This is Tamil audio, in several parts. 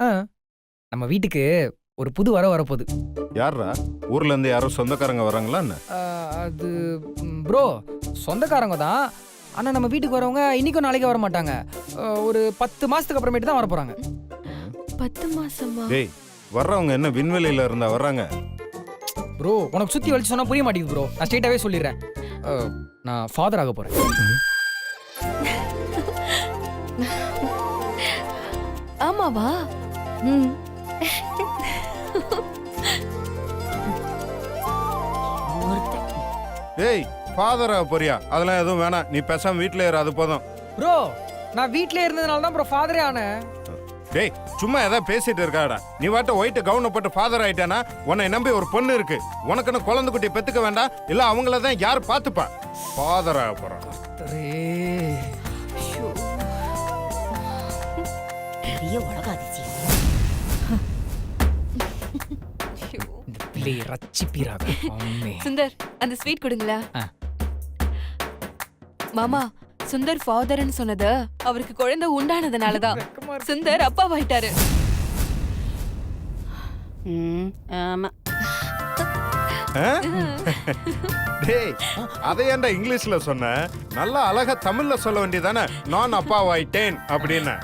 ஆ, நம்ம வீட்டுக்கு ஒரு புது வரப்போகுது. யாரா? ஊர்ல இருந்து யாரோ சொந்தக்காரங்க வராங்களா என்ன? அது ப்ரோ, சொந்தக்காரங்க தான். ஆனா நம்ம வீட்டுக்கு வரவங்க இன்னைக்கும் நாளைக்கு வர மாட்டாங்க. ஒரு 10 மாசத்துக்கு அப்புறமேட்டு தான் வர போறாங்க. 10 மாசமா? டேய், வர்றவங்க என்ன விண்வெளியில இருந்தா வர்றாங்க? ப்ரோ, உனக்கு சுத்தி வலிச்சு சொன்னா புரிய மாட்டேங்குது ப்ரோ. நான் ஸ்ட்ரெயிட்டாவே சொல்லிடுறேன். நான் ஃபாதர் ஆக போறேன். ஆமாவா? ம். டேய், ஃபாதரா போறியா? அதெல்லாம் எதுவும் வேணாம். நீ பேசாம வீட்ல இரு, அது போதும். ப்ரோ, நான் வீட்லயே இருந்ததுனால தான் ப்ரோ ஃபாதரே ஆனேன். டேய், சும்மா ஏதாவது பேசிட்டு இருக்காடா. நீ வாட்ட ஒயிட் கவுன போட்டு ஃபாதர் ஆயிட்டானா உன்னை நம்பி ஒரு பொண்ணு இருக்கு. உனக்குன்னு குழந்தை குட்டி பெத்துக்க வேண்டாம். இல்ல அவங்கள தான் யார் பாத்துப்பா? ஃபாதர் ஆக போறான். பெரிய உலக அதிசயம். இந்த பிள்ளை ரச்சிப்பீராக. சுந்தர், அந்த ஸ்வீட் கொடுங்களா? ஆ. மாமா, சுந்தர் ஃபாதர்னு சொன்னது அவருக்கு குழந்தை உண்டானதுனாலதான். சுந்தர் அப்பாவாயிட்டாரு. ஆமா. டேய், அதை ஏன்டா இங்கிலீஷ்ல சொன்ன? நல்லா அழகா தமிழ்ல சொல்ல வேண்டியதானே? நான் அப்பாவாயிட்டேன் அப்படின்னு.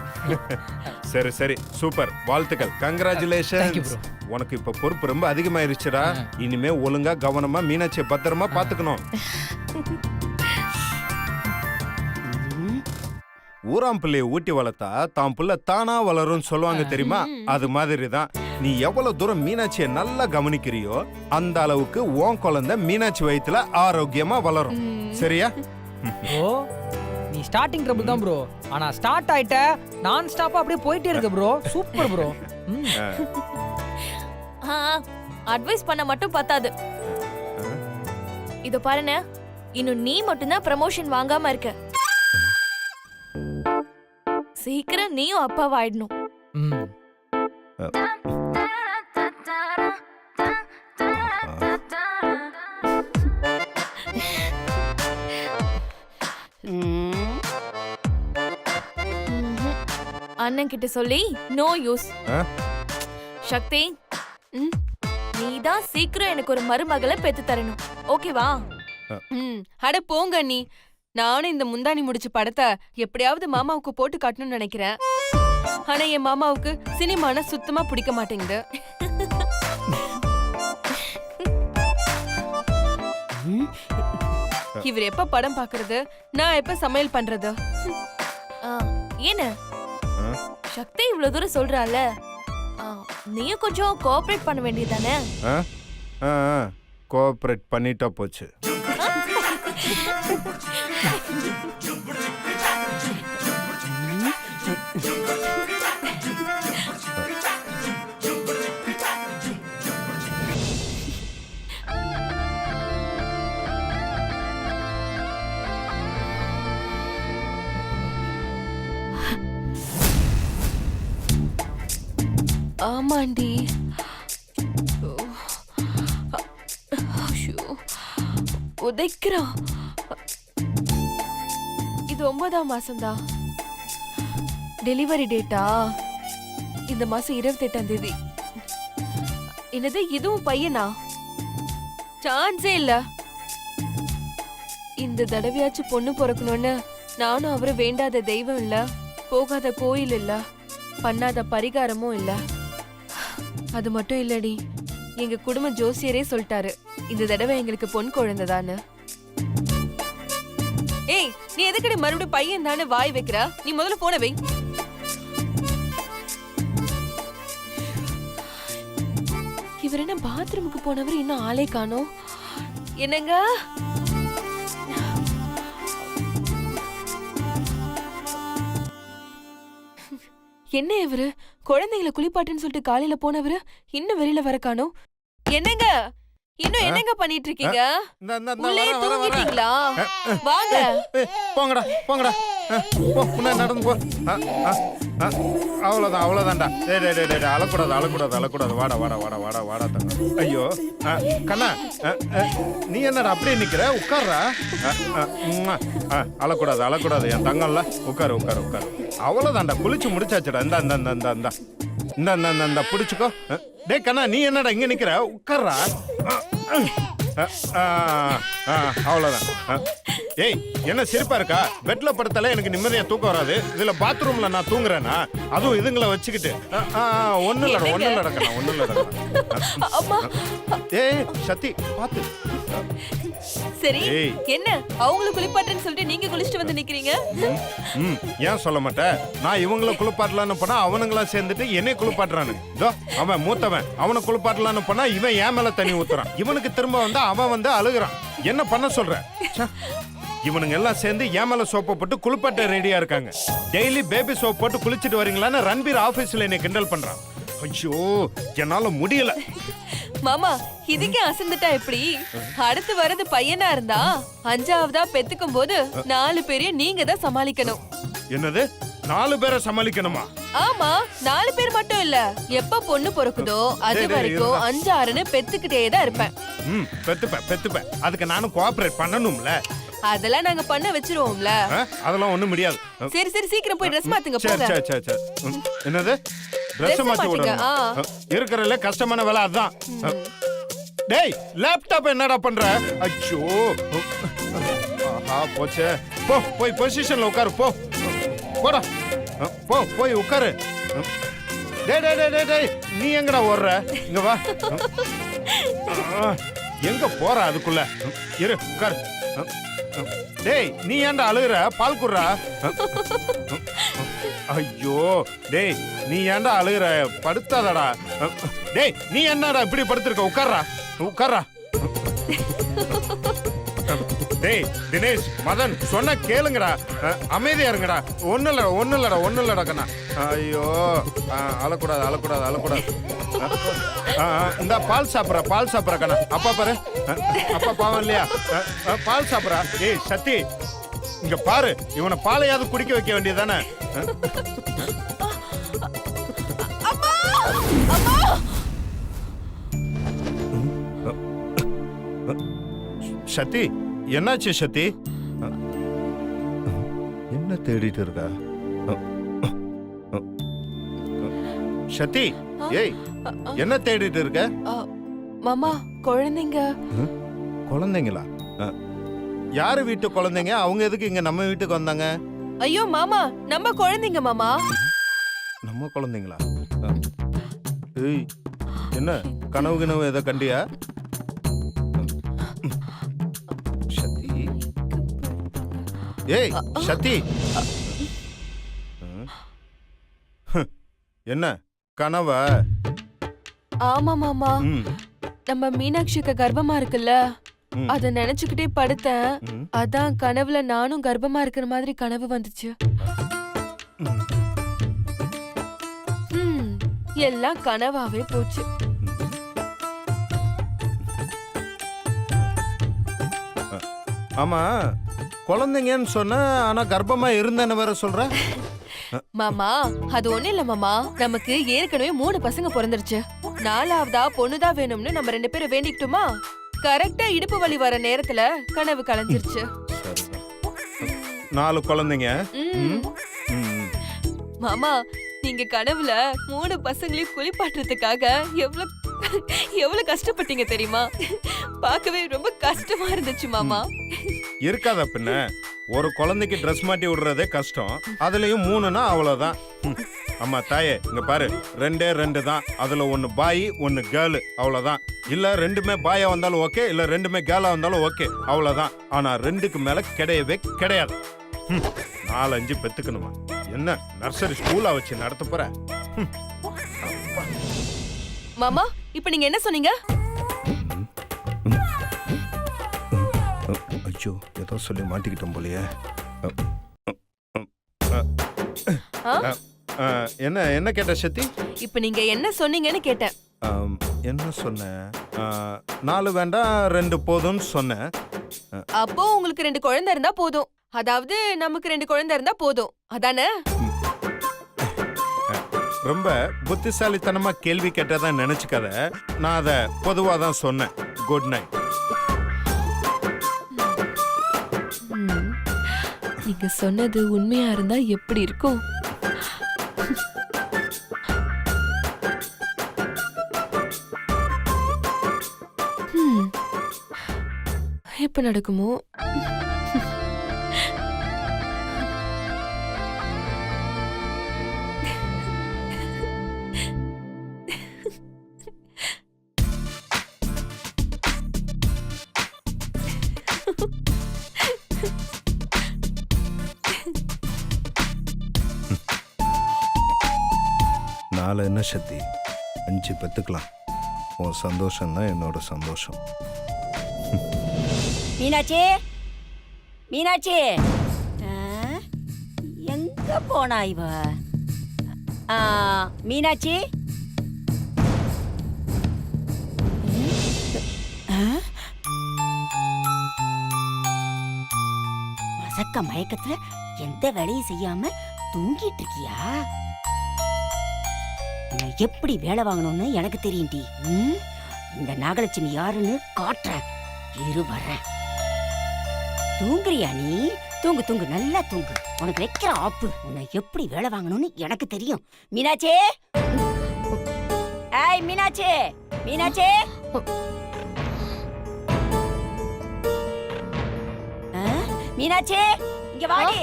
சரி சரி, சூப்பர், வாழ்த்துக்கள், Thank you, கங்க்ராச்சுலேஷன். bro. உனக்கு இப்ப பொறுப்பு ரொம்ப அதிகமாயிருச்சுடா. இனிமே ஒழுங்கா கவனமா மீனாட்சியை பத்திரமா பாத்துக்கணும். ஊராம் பிள்ளைய ஊட்டி வளர்த்தா தான் புள்ள தானா வளரும் சொல்லுவாங்க தெரியுமா? அது மாதிரி தான். நீ எவ்வளவு தூரம் மீனாட்சியை நல்லா கவனிக்கிறியோ அந்த அளவுக்கு உன் குழந்தை மீனாட்சி வயித்துல ஆரோக்கியமா வளரும். சரியா? ப்ரோ, நீ ஸ்டார்டிங் ட்ரபிள் தான் ப்ரோ. ஆனா ஸ்டார்ட் ஆயிட்ட நான் ஸ்டாப்பா அப்படியே போயிட்டே இருக்கு ப்ரோ. Super bro. அட்வைஸ் பண்ண மட்டும் பத்தாது. இதோ பாருங்க, இன்னும் நீ மட்டும்தான் ப்ரமோஷன் வாங்காம இருக்க. சீக்கிரம் நீயும் அப்பாவாயிடணும். ம். அண்ணன் கிட்ட சொல்லி நோ யூஸ். ஆ? சக்தி, நீதான் சீக்கிரம் எனக்கு ஒரு மருமகளை பெத்து தரணும். ஓகேவா? அட போங்க நீ. நானும் இந்த முந்தானி முடிச்ச படத்தை எப்படியாவது மாமாவுக்கு போட்டு காட்டணும்னு நினைக்கிறேன். ஆனா என் மாமாவுக்கு சினிமானா சுத்தமா பிடிக்க மாட்டேங்குது. இவர் எப்ப படம் பாக்குறது, நான் எப்ப சமையல் பண்றது? ஏன்னு சக்தி இவ்வளவு தூரம் சொல்றால, நீயும் கொஞ்சம் கோஆபரேட் பண்ண வேண்டியதானே? கோஆபரேட் பண்ணிட்டா போச்சு. ஆமாண்டி. உதைக்கிறான். இது 9ஆம் மாசம்தான். டெலிவரி டேட்டா இந்த மாசம் 28ஆம் தேதி. என்னது, இதுவும் பையனா? சான்ஸே இல்ல. இந்த தடவையாச்சும் பொண்ணு பிறக்கணும்னு நானும் அவரு வேண்டாத தெய்வம் இல்ல, போகாத கோயில் இல்ல, பண்ணாத பரிகாரமும் இல்ல. அது மட்டும் இல்லடி, எங்க குடும்ப ஜோசியரே சொல்லிட்டாரு இந்த தடவை எங்களுக்கு பொன் குழந்தைதான்னு. ஏய், நீ எதுக்கடி மறுபடியும் பையன் தானே வாய் வைக்கிற? நீ முதல்ல போன வை. இவர் என்ன பாத்ரூமுக்கு போனவர் இன்னும் ஆளே காணோம். என்னங்க? என்ன இவரு குழந்தைகளை குளிப்பாட்டுன்னு சொல்லிட்டு காலையில போனவரு இன்னும் வெளியில வர காணோம். என்னங்க, இன்னும் என்னங்க பண்ணிட்டு இருக்கீங்க? உள்ளே தூங்கிட்டீங்களா? வாங்க. போங்கடா போங்கடா, முன்னாடி நடந்து போ. அவ்வளவுதான் அவ்வளவுதான்டா. அழக்கூடாது அழக்கூடாது அழக்கூடாது. வாடா வாடா வாடா வாடா வாடா தங்க. ஐயோ கண்ணா, நீ என்னடா அப்படியே நிக்கிற? உட்கார்றா. அழக்கூடாது அழக்கூடாது என் தங்கம்ல. உட்காரு உட்காரு உட்காரு. அவ்வளவுதான்டா, குளிச்சு முடிச்சாச்சுடா. இந்தா இந்தா இந்தா இந்தா. இந்த பிடிச்சுக்கோ. டேய் கண்ணா, நீ என்னடா இங்க நிக்கிற? உட்கார்றா. அவ்வளவுதான். ஏய், என்ன சிரிப்பா இருக்கா? பெட்ல படுத்தாலே எனக்கு நிம்மதியா தூக்கம் வராது. இதுல பாத்ரூம்ல நான் தூங்குறேனா? அதுவும் இதுங்களை வச்சுக்கிட்டு. ஒண்ணு இல்லடா கண்ணா, ஒண்ணு இல்லடா. ஏய் சத்தி, பாத்து. சரி, ஏய். என்ன அவங்களும் குளிப்பாட்டுன்னு சொல்லிட்டு நீங்க குளிச்சுட்டு வந்து நிக்கிறீங்க? ஏன் சொல்ல மாட்டேன்? நான் இவங்களை குளிப்பாட்டலான்னு போனா அவனுங்களா சேர்ந்துட்டு என்னை குளிப்பாட்டுறானு. இதோ அவன் மூத்தவன், அவனை குளிப்பாட்டலான்னு போனா இவன் என் மேல தண்ணி ஊத்துறான். இவனுக்கு திரும்ப வந்து அவன் வந்து அழுகுறான். என்ன பண்ண சொல்ற? இவனுங்க எல்லாம் சேர்ந்து என் மேல சோப்பை போட்டு குளிப்பாட்ட ரெடியா இருக்காங்க. டெய்லி பேபி சோப் போட்டு குளிச்சுட்டு வரீங்களான்னு ரன்பீர் ஆபீஸ்ல என்னை கிண்டல் பண்றான். ஐயோ, என்னால முடியல. மாமா, இதுக்கே அசந்துட்டா எப்படி? அடுத்து வரது பையனா இருந்தா 5ஆவதா பெத்துக்கும் போது 4 பேரையும் நீங்க தான் சமாளிக்கணும். என்னது, 4 பேரை சமாளிக்கணுமா? ஆமா, 4 பேர் மட்டும் இல்ல, எப்ப பொண்ணு பிறக்குதோ அது வரைக்கும் 5, 6ன்னு பெத்துக்கிட்டே தான் இருப்பேன். பெத்துப்ப. அதுக்கு நானும் கோஆபரேட் பண்ணணும்ல. அதெல்லாம் நாங்க பண்ண வச்சிருவோம்ல. அதெல்லாம் ஒண்ணும் முடியாது. சரி சீக்கிரம் போய் ட்ரெஸ் மாத்துங்க போங்க. சரி. என்னது, ட்ரெஸ் மாத்தி விடணும்? இருக்கறல கஷ்டமான வேலை அதான். டேய், லேப்டாப் என்னடா பண்ற? அச்சோ, ஆஹா போச்சே. போய் பொசிஷன்ல உட்காரு. போடா, போய் உட்காரு. டேய், நீ எங்கடா ஓடுற? இங்க வா. எங்க போற? அதுக்குள்ள இரு, உட்காரு. டேய், நீ ஏன்டா அழுகுற? பால் குடுறா. ஐயோ, டேய், நீ ஏன்டா அழுகுற? படுத்தாதடா. டேய், நீ என்னடா இப்படி படுத்திருக்க? உட்கார்றா. டேய் தினேஷ், மதன், சொன்ன கேளுங்கடா. அமைதியா இருங்கடா. ஒண்ணு இல்லடா கண்ணா. ஐயோ, அழக்கூடாது. இந்த பால் சாப்பிட்ற கண்ணா. அப்பா பாரு, அப்பா பாவம் இல்லையா? பால் சாப்பிட்றா. ஏய் சத்தி, இங்க பாரு, இவனை பாலையாவது குடிக்க வைக்க வேண்டியதானே? சத்தி, என்னாச்சு சத்தி? என்ன தேடிட்டு இருக்கா சத்தி? ஏய், என்ன தேடிட்டு இருக்க? மாமா, குழந்தைங்களா? யாரு வீட்டு குழந்தைங்க? அவங்க எதுக்கு இங்க நம்ம வீட்டுக்கு வந்தாங்க? ஐயோ மாமா, நம்ம குழந்தைங்க மாமா. நம்ம குழந்தைங்களா? ஏய், என்ன கனவு எதை கண்டியா? சத்தி, ஏய் சத்தி, என்ன கனவா? ஆமா மாமா, நம்ம மீனாட்சிக்கு கர்ப்பமா இருக்குல்ல, அத நினைச்சுக்கிட்டே படுத்தேன். அதான் கனவுல நானும் கர்ப்பமா இருக்கிற மாதிரி கனவு வந்துச்சு. எல்லாம் கனவாவே போச்சு. ஆமா, குழந்தைங்கன்னு சொன்ன, ஆனா கர்ப்பமா இருந்தேன்னு வேற சொல்ற. மாமா, அது ஒண்ணு இல்ல மாமா, நமக்கு ஏற்கனவே 3 பசங்க பிறந்துருச்சு. 4ஆவதா பொண்ணுதான் வேணும்னு நம்ம 2 பேரும் வேண்டிக்கிட்டோமா. கரெக்டா இடுப்பு வலி வர நேரத்துல கனவு கலைஞ்சிருச்சு. 4 குழந்தைங்க. மாமா, நீங்க கனவுல 3 பசங்களையும் குளிப்பாட்டுறதுக்காக எவ்வளவு கஷ்டப்பட்டீங்க தெரியுமா? பார்க்கவே ரொம்ப கஷ்டமா இருந்துச்சு மாமா. இருக்காத பின்ன, ஒரு குழந்தைக்கு ட்ரெஸ் மாட்டி விடுறதே கஷ்டம், அதுலயும் 3னா அவ்வளவுதான். அம்மா தாயே, இங்க பாரு, 2 தான். அதுல 1 பாய் 1 கேர்ள், அவ்வளவுதான். இல்ல 2மே பாயா வந்தாலும் ஓகே, இல்ல 2மே கேர்ளா வந்தாலும் ஓகே, அவ்வளவுதான். ஆனா 2க்கு மேல கிடையவே கிடையாது. 4-5 பெத்துக்கணுமா? என்ன நர்சரி ஸ்கூலா வச்சு நடத்த போற? மாமா, இப்ப நீங்க என்ன சொன்னீங்க? ஐயோ, ஏதோ சொல்லி மாட்டிக்கிட்டோம் போலயே. என்ன கேட்ட சத்தி? இப்ப நீங்க என்ன சொன்னீங்கன்னு கேட்டேன். என்ன சொன்னேன்? 4 வேண்டாம் 2 போதும்னு சொன்னேன். அப்போ உங்களுக்கு 2 குழந்தை இருந்தா போதும். அதாவது நமக்கு 2 குழந்தை இருந்தா போதும், அதானே? ரொம்ப புத்திசாலித்தனமா கேள்வி கேட்டதான் நினைச்சுக்காத. நான் அத பொதுவா தான் சொன்னேன். Good night. நீங்க சொன்னது உண்மையா இருந்தா எப்படி இருக்கும்? எப்ப நடக்குமோ? நாளை என்ன சக்தி 5 பெத்துக்கலாம். உன் சந்தோஷம் தான் என்னோட சந்தோஷம். மீனாட்சி, மீனாட்சி, எங்க போனா இவ? மீனாட்சி, மசக்க மயக்கத்துல எந்த வேலையும் செய்யாம தூங்கிட்டு இருக்கியா? நான் எப்படி வேலை வாங்கணும்னு எனக்கு தெரியும் டி. இந்த நாகலட்சுமி யாருன்னு காட்டுறேன். இரு வர்றேன். தூங்குறியா நீ? தூங்கு தூங்கு, நல்லா தூங்கு. உனக்கு வைக்கிற ஆப்பு. உன்னை எப்படி வேலை வாங்கணும்னு எனக்கு தெரியும். மீனாட்சி, ஏய் மீனாட்சி, மீனாட்சி, மீனாட்சி, இங்க வாடி.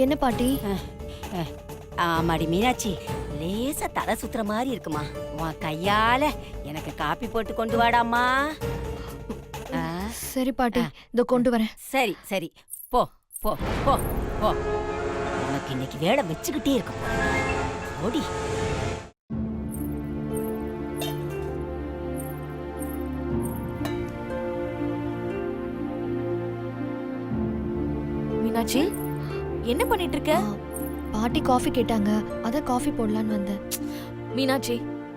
என்ன பாட்டி? ஆமாடி மீனாட்சி, லேசா தலை சுத்துற மாதிரி இருக்குமா. உன் கையால எனக்கு காப்பி போட்டு கொண்டு வாடாமா. சரி பாட்டி, இதோ கொண்டு வரேன். சரி சரி, போ போ போ போ. உனக்கு இன்னைக்கு வேலை வச்சுக்கிட்டே இருக்கும். ஓடி. மீனாட்சி, என்ன பண்ணிட்டு இருக்க? பாட்டி காஃபி கேட்டாங்க, அதான் காஃபி போடலான்னு வந்தேன். மீனாட்சி,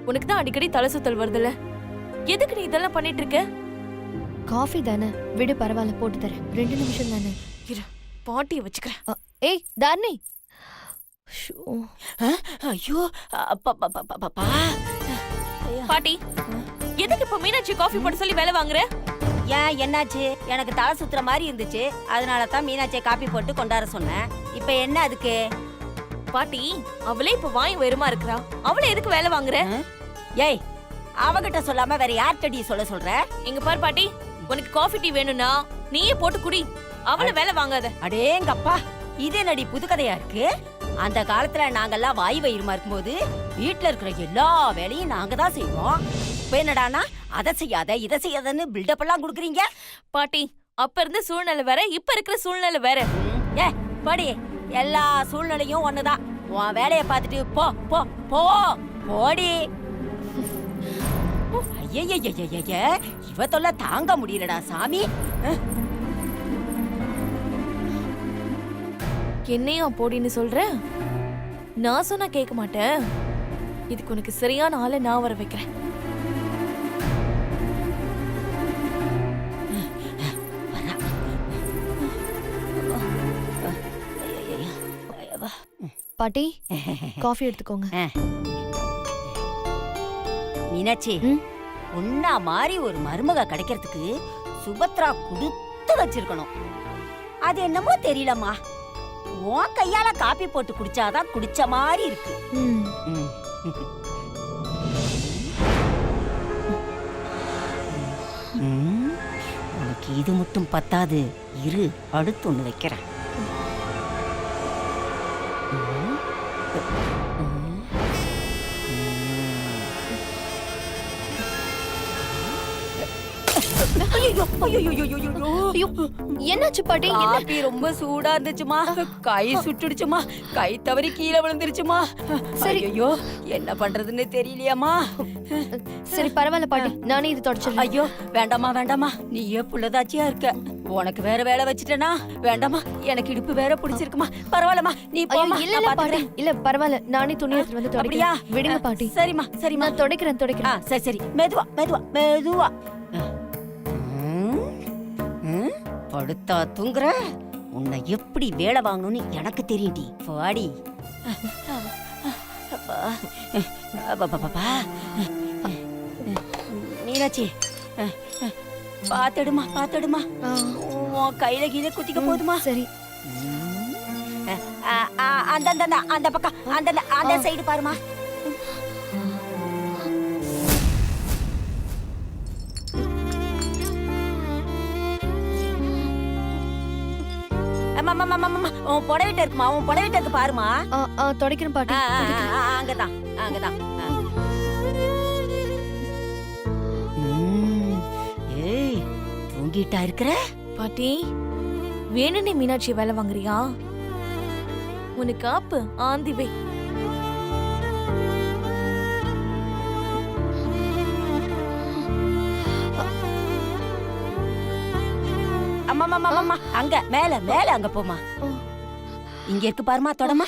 உனக்கு தான் அடிக்கடி தலை சுத்தல் வருதுல்ல, எதுக்கு நீ இதெல்லாம் பண்ணிட்டு இருக்க? காஃபி தானே, விடு, பரவாயில்ல, போட்டு தரேன். 2 நிமிஷம் தானே. இரு, பாட்டியை வச்சுக்கிறேன். ஏய் தாரணி. ஐயோ, பாட்டி, எதுக்கு இப்ப மீனாட்சி காஃபி போட சொல்லி வேலை வாங்குற? ஏன் என்னாச்சு? எனக்கு தலை சுத்துற மாதிரி இருந்துச்சு, அதனால தான் மீனாட்சியை காப்பி போட்டு கொண்டாட சொன்னேன். இப்ப என்ன அதுக்கு? பாட்டி, அவளே இப்ப வாய் வெறுமா இருக்கிறா, அவளை எதுக்கு வேலை வாங்குற? ஏய், அவகிட்ட சொல்லாம வேற யார்கிட்டடி சொல்ல சொல்ற? இங்க பாரு பாட்டி, உனக்கு காஃபி டீ வேணும்னா நீயே போட்டு குடி, அவளை வேலை வாங்காத. அடேங்கப்பா, இது என்னடி புது கதையா இருக்கு? அந்த காலத்துல நாங்கெல்லாம் வாய் வயிறுமா இருக்கும்போது வீட்டுல இருக்கிற எல்லா வேலையும் நாங்க தான் செய்வோம். இப்ப என்னடானா அதை செய்யாத இதை செய்யாதன்னு பில்டப் எல்லாம் குடுக்குறீங்க. பாட்டி, அப்ப இருந்த சூழ்நிலை வேற, இப்ப இருக்கிற சூழ்நிலை வேற. ஏ படி, எல்லா சூழ்நிலையும் ஒண்ணுதான். உன் வேலையை பார்த்துட்டு போ போ போ போடி. ஐயய்யய்யய்ய, இவ தொல்லை தாங்க முடியலடா சாமி. என்னையும் போடின்னு சொல்ற? நான் சொன்னா கேட்க மாட்டேன். இதுக்கு உனக்கு சரியான ஆளை நான் வர வைக்கிறேன். பாட்டி, காஃபி எடுத்துக்கோங்க. மீனாட்சி, உன்னா மாதிரி ஒரு மருமக கிடைக்கிறதுக்கு சுபத்ரா கொடுத்து வச்சிருக்கணும். அது என்னமோ தெரியலம்மா, உன் கையால காப்பி போட்டு குடிச்சாதான் குடிச்ச மாதிரி இருக்கு. உனக்கு இது மட்டும் பத்தாது, இரு, அடுத்து ஒண்ணு வைக்கிறேன். என்னாச்சு பாட்டி? காபி ரொம்ப சூடா இருந்துச்சுமா, கை சுட்டுடுச்சுமா, கை தவறி கீழே விழுந்துருச்சுமா. சரி, ஐயோ என்ன பண்றதுன்னு தெரியலையாமா. சரி பரவாயில்ல பாட்டி, நானே இது தொடச்சிடுறேன். ஐயோ வேண்டாமா வேண்டாமா, நீயே புள்ளதாச்சியா இருக்க. உனக்கு வேற வேலை வச்சுட்டேனா? வேண்டாமா, எனக்கு இடுப்பு வேற பிடிச்சிருக்குமா. பரவாயில்லமா, நீ போமா. இல்ல பாட்டி, இல்ல பரவாயில்ல, நானே துணி எடுத்து வந்து அப்படியா? துடைக்கிறேன். விடுங்க பாட்டி. சரிமா சரிமா, நான் துடைக்கிறேன். சரி சரி, மெதுவா மெதுவா மெதுவா. படுத்தா தூங்குற? உன்னை எப்படி வேலை வாங்கணும்னு எனக்கு தெரியும்டி. வாடி. மீனாட்சி, பாத்துடுமா பாத்துடுமா, உன் கையில கீழே குத்திக்க போதுமா? சரி. அந்த பக்கம் அந்த சைடு பாருமா. உன் புடவிட்ட இருக்குமா, உன் புடவிட்ட இருக்கு பாருமா. தொடக்கிறேன் பாட்டி. அங்கதான் அங்கதான். ஏய், தூங்கிட்டா இருக்கிற பாட்டி வேணும்னே மீனாட்சி வேலை வாங்குறியா? உனக்கு ஆப்பு ஆந்தி வை. அம்மா அங்க மேல மேல அங்க போமா. இங்க இருக்கு பாருமா, தொடமா.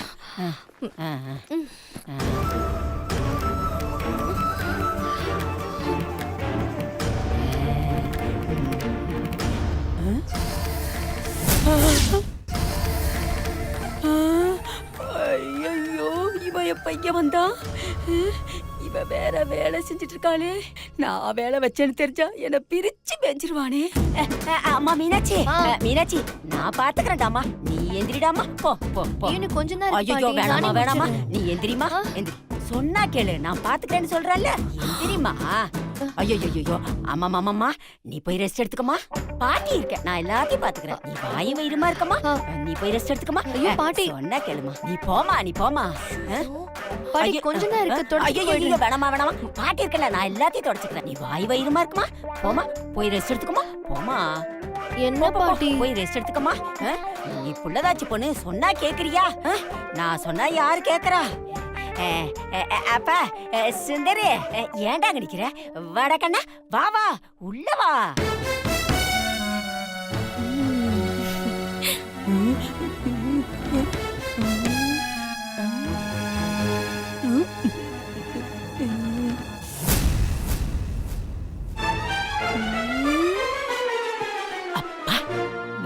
ஐயோ, இவன் எப்ப இங்க வந்தா? இவ வேற வேலை செஞ்சுட்டு இருக்காளே. நான் வேலை வச்சேன்னு தெரிஞ்சா என்ன பிரிச்சு பெஞ்சிருவானே. அம்மா மீனாட்சி, மீனாட்சி நான் பாத்துக்கிறேன்டாமா, நீ எந்திரிடாமா. போ போ போ. இன்னும் கொஞ்ச நேரம் ஐயோ பாட்டி, வேணாமா நானே வேணாமா, முடிச்சிடுறேன். நீ எந்திரிமா எந்திரி. சொன்னா கேளு, நான் பாத்துக்கிறேன்னு சொல்றேன்ல, எந்திரிமா. ஐயோ ஐயோ, ஆமாமாமா, நீ போய் ரெஸ்ட் எடுத்துக்கமா. பாட்டி இருக்க, நான் எல்லாத்தையும் பாத்துக்கிறேன். நீ வாய் வயிறுமா இருக்கமா, நீ போய் ரெஸ்ட் எடுத்துக்கமா. ஐயோ, பாட்டி. சொன்னா கேளுமா, நீ போமா நீ போமா. பாட்டி ஐயோ, கொஞ்ச நேரம் இருக்கு, தொடச்சு ஐயோ போயிடுறேன். வேணாமா வேணாமா, பாட்டி இருக்கல, நான் எல்லாத்தையும் தொடச்சுக்கிறேன். நீ வாய் வயிறுமா இருக்குமா, போமா போய் ரெஸ்ட் எடுத்துக்கமா. போமா. என்ன போ, போ, போ, பாட்டி? போய் ரெஸ்ட் எடுத்துக்கமா. நீ புள்ளதாச்சி பொண்ணு, சொன்னா கேக்குறியா? நான் சொன்னா யாரு கேக்குறா? அப்பா சுந்தரி, ஏன்டா நிக்கிற? வாடா கண்ணா, வா வா உள்ள வா. அப்பா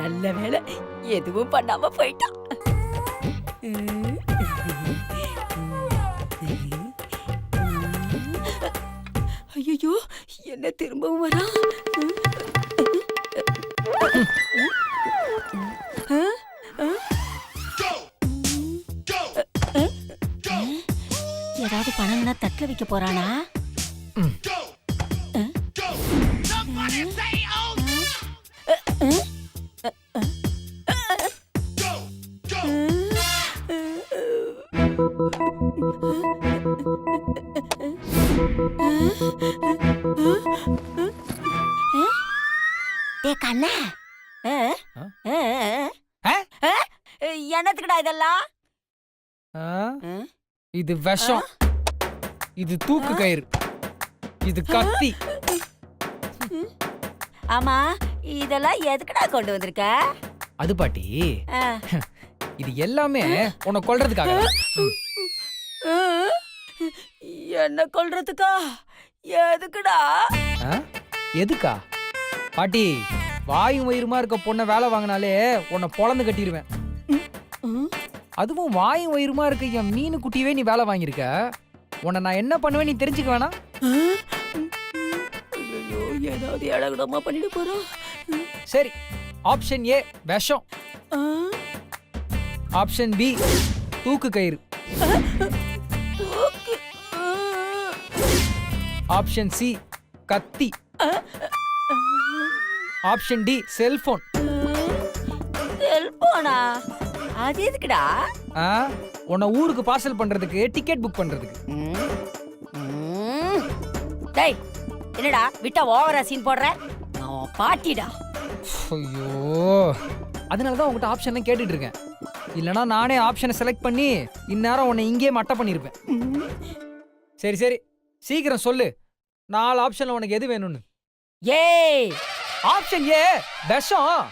நல்ல வேளை, எதுவும் பண்ணாம போயிட்டான். ஐயோ, என்ன திரும்பவும் வரா? ஏதாவது பணம்னா தட்டுல வைக்க போறானா? ஏ கண்ணா, என்னத்துக்குடா இதெல்லாம்? இது விஷம், இது தூக்கு கயிறு, இது கத்தி. ஆமா, இதெல்லாம் எதுக்குடா கொண்டு வந்திருக்க? அது பாட்டி, ஆ. இது எல்லாமே உன்னை கொல்றதுக்காக. என்ன கொல்றதுக்கா? எதுக்குடா? எதுக்கா? பாட்டி, வாயும் வயிறுமா இருக்க பொண்ணை வேலை வாங்கினாலே உன்னை பொழந்து கட்டிடுவேன். அதுவும் வாயும் வயிறுமா இருக்க என் மீனு குட்டியவே நீ வேலை வாங்கியிருக்க. உன்னை நான் என்ன பண்ணுவேன் நீ தெரிஞ்சுக்க வேணாம். ஐயோ, ஏதாவது ஏழகுடமா பண்ணிட்டு போறோம். சரி, ஆப்ஷன் ஏ விஷம், ஆப்ஷன் பி தூக்கு கயிறு, ஆப்ஷன் சி கத்தி, ஆப்ஷன் டி செல்போன். செல்போனா? அது எதுக்குடா? உன்னை ஊருக்கு பார்சல் பண்றதுக்கு, டிக்கெட் புக் பண்றதுக்கு. டேய், என்னடா விட்டா ஓவரா சீன் போடுற? நான் பாட்டிடா. ஐயோ, அதனாலதான் உங்ககிட்ட ஆப்ஷன்லாம் கேட்டுட்டு இருக்கேன். இல்லனா நானே ஆப்ஷனை செலக்ட் பண்ணி இந்நேரம் உன்னை இங்கேயே மட்டை பண்ணிருப்பேன். சரி சரி, சீக்கிரம் சொல்லு, 4 ஆப்ஷன்ல உனக்கு எது வேணும்னு. ஏய், ஆப்ஷன் ஏ விஷம்.